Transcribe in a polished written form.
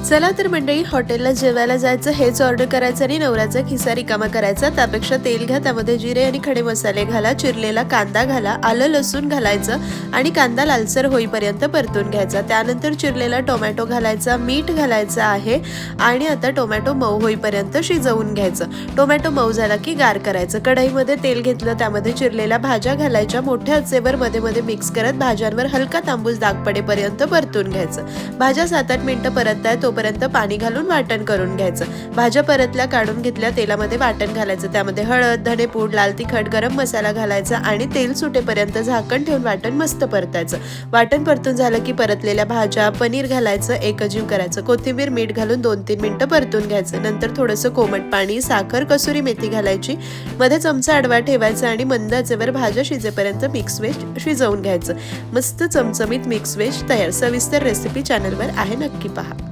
चला तर मंडळी, हॉटेलला जेवायला जायचं, हेच ऑर्डर करायचं आणि नवऱ्याचा खिसा रिकामा करायचा। त्यापेक्षा तेल घ्या, त्यामध्ये जिरे आणि खडे मसाले घाला, चिरलेला कांदा घाला, आलं लसूण घालायचं आणि कांदा लालसर होईपर्यंत परतून घ्यायचा। त्यानंतर चिरलेला टोमॅटो घालायचा, मीठ घालायचं आहे आणि आता टोमॅटो मऊ होईपर्यंत शिजवून घ्यायचं। टोमॅटो मऊ झाला की गार करायचं। कढईमध्ये तेल घेतलं, त्यामध्ये चिरलेल्या भाज्या घालायच्या, मोठ्या आचेवर मध्ये मध्ये मिक्स करत भाज्यांवर हलका तांबूस दाग पडेपर्यंत परतून घ्यायचं। भाज्या 7-8 मिनिटं परतताय तोपर्यंत पाणी घालून वाटण करून घ्यायचं। भाज्या परतल्या, काढून घेतल्या, तेलामध्ये वाटण घालायचं, त्यामध्ये हळद, धनेपूड, लाल तिखट, गरम मसाला घालायचा आणि तेल सुटेपर्यंत झाकण ठेवून वाटण मस्त परतायचं। वाटण परतून झालं की परतलेल्या भाज्या, पनीर घालायचं, एकजीव करायचं, कोथिंबीर, मीठ घालून 2-3 मिनिटं परतून घ्यायचं। नंतर थोडंसं कोमट पाणी, साखर, कसुरी मेथी घालायची, मध्ये चमचा आडवा ठेवायचा आणि मंद आचेवर भाज्या शिजेपर्यंत मिक्स व्हेज शिजवून घ्यायचं। मस्त चमचमीत मिक्स व्हेज तयार। सविस्तर रेसिपी चॅनलवर आहे, नक्की पहा।